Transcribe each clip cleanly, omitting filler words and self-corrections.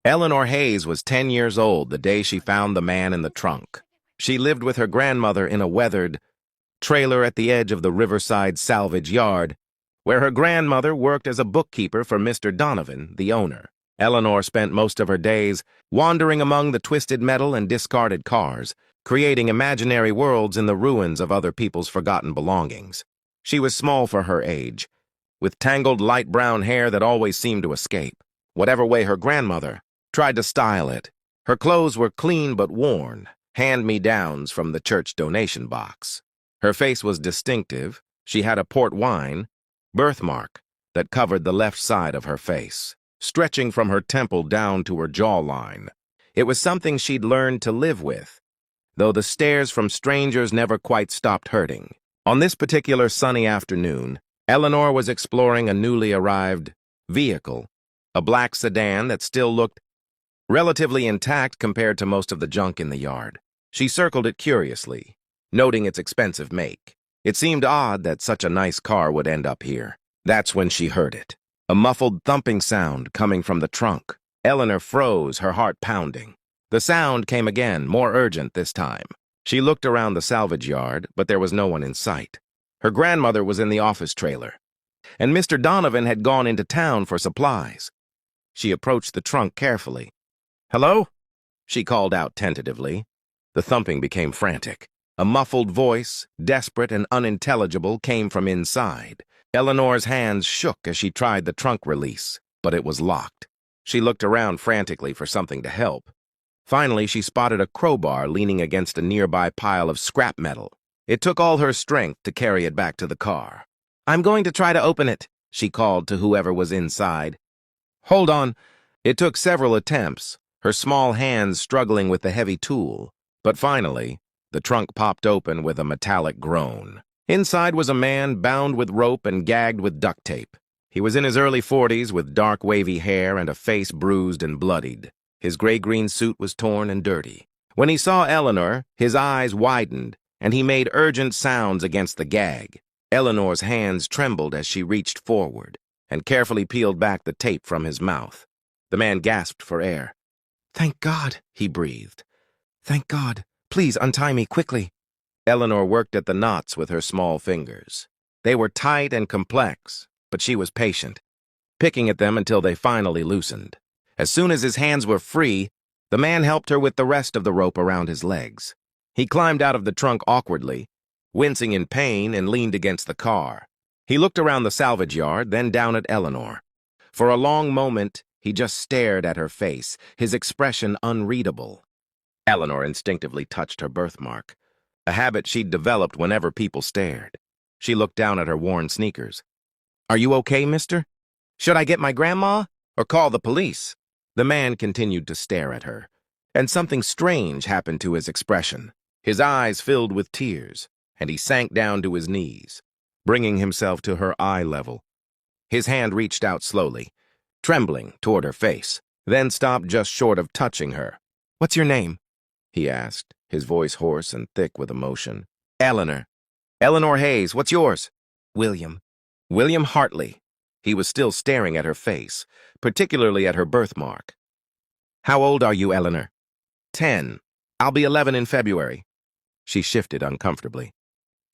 Eleanor Hayes was 10 years old the day she found the man in the trunk. She lived with her grandmother in a weathered trailer at the edge of the Riverside salvage yard, where her grandmother worked as a bookkeeper for Mr. Donovan, the owner. Eleanor spent most of her days wandering among the twisted metal and discarded cars, creating imaginary worlds in the ruins of other people's forgotten belongings. She was small for her age, with tangled light brown hair that always seemed to escape, whatever way her grandmother tried to style it. Her clothes were clean but worn, hand-me-downs from the church donation box. Her face was distinctive. She had a port wine birthmark that covered the left side of her face, stretching from her temple down to her jawline. It was something she'd learned to live with, though the stares from strangers never quite stopped hurting. On this particular sunny afternoon, Eleanor was exploring a newly arrived vehicle, a black sedan that still looked relatively intact compared to most of the junk in the yard. She circled it curiously, noting its expensive make. It seemed odd that such a nice car would end up here. That's when she heard it, a muffled thumping sound coming from the trunk. Eleanor froze, her heart pounding. The sound came again, more urgent this time. She looked around the salvage yard, but there was no one in sight. Her grandmother was in the office trailer, and Mr. Donovan had gone into town for supplies. She approached the trunk carefully. "Hello?" she called out tentatively. The thumping became frantic. A muffled voice, desperate and unintelligible, came from inside. Eleanor's hands shook as she tried the trunk release, but it was locked. She looked around frantically for something to help. Finally, she spotted a crowbar leaning against a nearby pile of scrap metal. It took all her strength to carry it back to the car. "I'm going to try to open it," she called to whoever was inside. "Hold on." It took several attempts, her small hands struggling with the heavy tool. But finally, the trunk popped open with a metallic groan. Inside was a man bound with rope and gagged with duct tape. He was in his early 40s with dark wavy hair and a face bruised and bloodied. His gray-green suit was torn and dirty. When he saw Eleanor, his eyes widened, and he made urgent sounds against the gag. Eleanor's hands trembled as she reached forward and carefully peeled back the tape from his mouth. The man gasped for air. "Thank God," he breathed. "Thank God. Please untie me quickly." Eleanor worked at the knots with her small fingers. They were tight and complex, but she was patient, picking at them until they finally loosened. As soon as his hands were free, the man helped her with the rest of the rope around his legs. He climbed out of the trunk awkwardly, wincing in pain, and leaned against the car. He looked around the salvage yard, then down at Eleanor. For a long moment, he just stared at her face, his expression unreadable. Eleanor instinctively touched her birthmark, a habit she'd developed whenever people stared. She looked down at her worn sneakers. "Are you okay, mister? Should I get my grandma or call the police?" The man continued to stare at her, and something strange happened to his expression. His eyes filled with tears, and he sank down to his knees, bringing himself to her eye level. His hand reached out slowly, trembling toward her face, then stopped just short of touching her. "What's your name?" he asked, his voice hoarse and thick with emotion. "Eleanor. Eleanor Hayes. What's yours?" "William. William Hartley." He was still staring at her face, particularly at her birthmark. "How old are you, Eleanor?" 10. I'll be 11 in February." She shifted uncomfortably.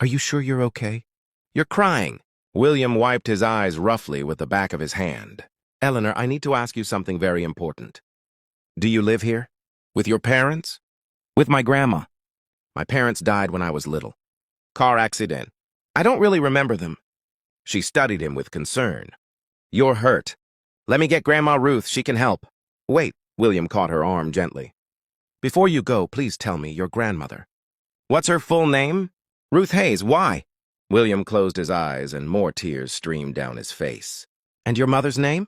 "Are you sure you're okay? You're crying." William wiped his eyes roughly with the back of his hand. "Eleanor, I need to ask you something very important. Do you live here? With your parents?" "With my grandma. My parents died when I was little. Car accident. I don't really remember them." She studied him with concern. "You're hurt. Let me get Grandma Ruth. She can help." "Wait." William caught her arm gently. "Before you go, please tell me your grandmother. What's her full name?" "Ruth Hayes. Why?" William closed his eyes and more tears streamed down his face. "And your mother's name?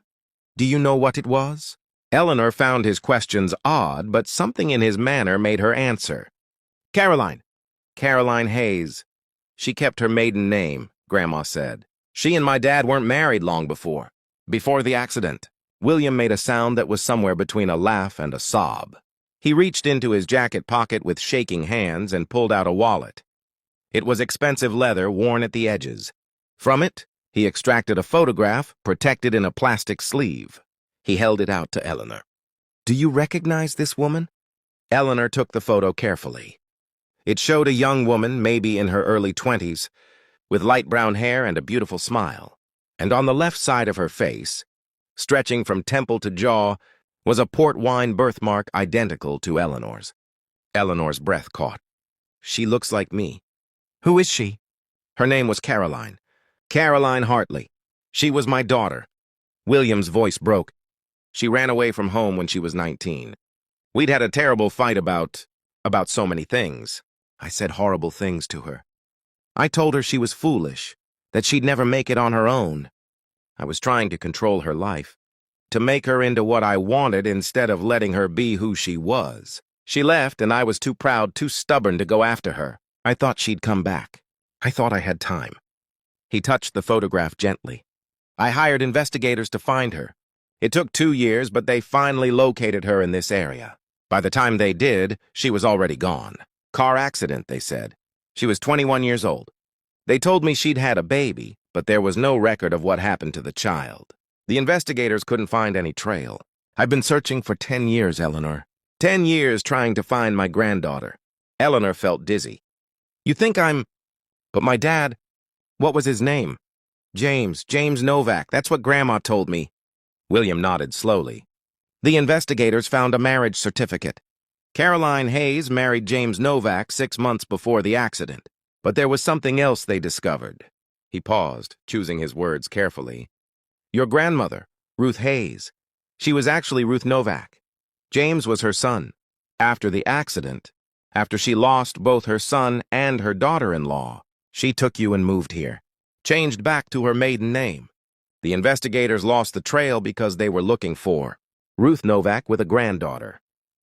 Do you know what it was?" Eleanor found his questions odd, but something in his manner made her answer. "Caroline. Caroline Hayes. She kept her maiden name," Grandma said. "She and my dad weren't married long before the accident." William made a sound that was somewhere between a laugh and a sob. He reached into his jacket pocket with shaking hands and pulled out a wallet. It was expensive leather worn at the edges. From it, he extracted a photograph protected in a plastic sleeve. He held it out to Eleanor. Do you recognize this woman? Eleanor took the photo carefully. It showed a young woman, maybe in her early 20s, with light brown hair and a beautiful smile. And on the left side of her face, stretching from temple to jaw, was a port wine birthmark identical to Eleanor's. Eleanor's breath caught. She looks like me. Who is she? Her name was Caroline. Caroline Hartley. She was my daughter. William's voice broke. She ran away from home when she was 19. We'd had a terrible fight about so many things. I said horrible things to her. I told her she was foolish, that she'd never make it on her own. I was trying to control her life, to make her into what I wanted instead of letting her be who she was. She left, and I was too proud, too stubborn to go after her. I thought she'd come back. I thought I had time. He touched the photograph gently. I hired investigators to find her. It took 2 years, but they finally located her in this area. By the time they did, she was already gone. Car accident, they said. She was 21 years old. They told me she'd had a baby, but there was no record of what happened to the child. The investigators couldn't find any trail. I've been searching for 10 years, Eleanor. 10 years trying to find my granddaughter. Eleanor felt dizzy. You think I'm... But my dad... What was his name? James Novak. That's what Grandma told me. William nodded slowly. The investigators found a marriage certificate. Caroline Hayes married James Novak 6 months before the accident. But there was something else they discovered. He paused, choosing his words carefully. Your grandmother, Ruth Hayes. She was actually Ruth Novak. James was her son. After the accident, after she lost both her son and her daughter-in-law, she took you and moved here. Changed back to her maiden name. The investigators lost the trail because they were looking for Ruth Novak with a granddaughter.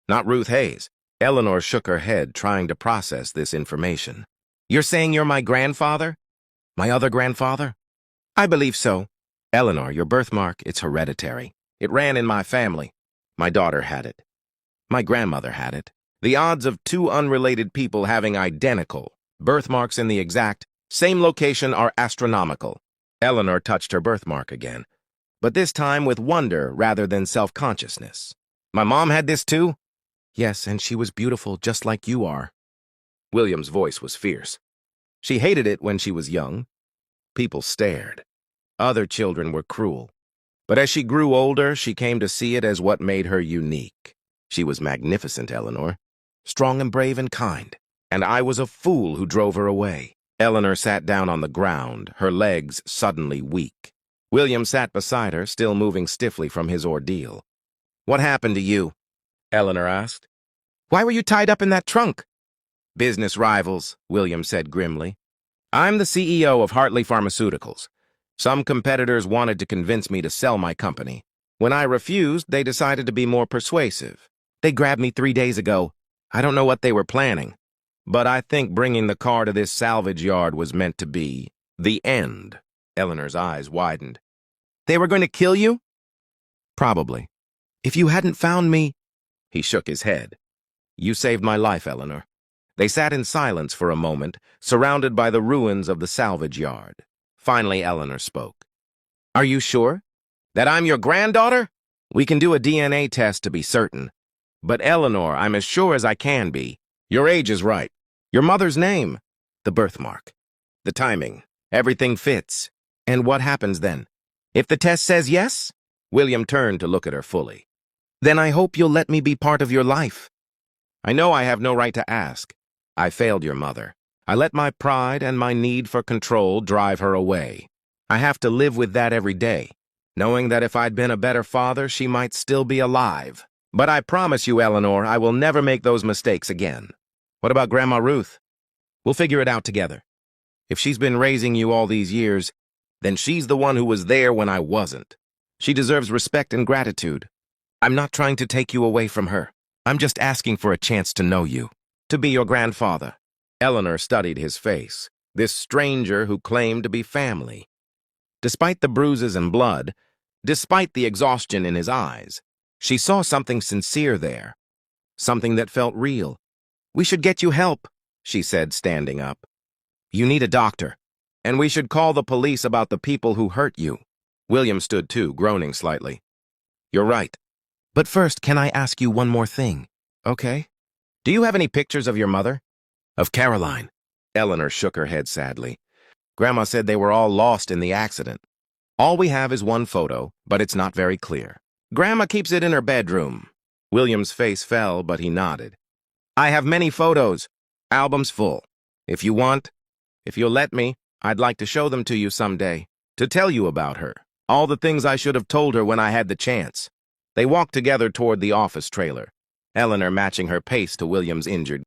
Not Ruth Hayes. Eleanor shook her head, trying to process this information. You're saying you're my grandfather? My other grandfather? I believe so. Eleanor, your birthmark, it's hereditary. It ran in my family. My daughter had it. My grandmother had it. The odds of 2 unrelated people having identical birthmarks in the exact same location are astronomical. Eleanor touched her birthmark again, but this time with wonder rather than self-consciousness. My mom had this too? Yes, and she was beautiful just like you are. William's voice was fierce. She hated it when she was young. People stared. Other children were cruel. But as she grew older, she came to see it as what made her unique. She was magnificent, Eleanor. Strong and brave and kind. And I was a fool who drove her away. Eleanor sat down on the ground, her legs suddenly weak. William sat beside her, still moving stiffly from his ordeal. What happened to you? Eleanor asked. Why were you tied up in that trunk? Business rivals, William said grimly. I'm the CEO of Hartley Pharmaceuticals. Some competitors wanted to convince me to sell my company. When I refused, they decided to be more persuasive. They grabbed me 3 days ago. I don't know what they were planning. But I think bringing the car to this salvage yard was meant to be the end. Eleanor's eyes widened. They were going to kill you? Probably. If you hadn't found me... He shook his head. You saved my life, Eleanor. They sat in silence for a moment, surrounded by the ruins of the salvage yard. Finally, Eleanor spoke. Are you sure? That I'm your granddaughter? We can do a DNA test to be certain. But Eleanor, I'm as sure as I can be. Your age is right. Your mother's name. The birthmark. The timing. Everything fits. And what happens then? If the test says yes? William turned to look at her fully. Then I hope you'll let me be part of your life. I know I have no right to ask. I failed your mother. I let my pride and my need for control drive her away. I have to live with that every day, knowing that if I'd been a better father, she might still be alive. But I promise you, Eleanor, I will never make those mistakes again. What about Grandma Ruth? We'll figure it out together. If she's been raising you all these years, then she's the one who was there when I wasn't. She deserves respect and gratitude. I'm not trying to take you away from her. I'm just asking for a chance to know you, to be your grandfather. Eleanor studied his face, this stranger who claimed to be family. Despite the bruises and blood, despite the exhaustion in his eyes, she saw something sincere there, something that felt real. We should get you help, she said, standing up. You need a doctor, and we should call the police about the people who hurt you. William stood too, groaning slightly. You're right. But first, can I ask you one more thing? Okay. Do you have any pictures of your mother? Of Caroline? Eleanor shook her head sadly. Grandma said they were all lost in the accident. All we have is one photo, but it's not very clear. Grandma keeps it in her bedroom. William's face fell, but he nodded. I have many photos, albums full. If you'll let me, I'd like to show them to you someday, to tell you about her, all the things I should have told her when I had the chance. They walked together toward the office trailer, Eleanor matching her pace to William's injured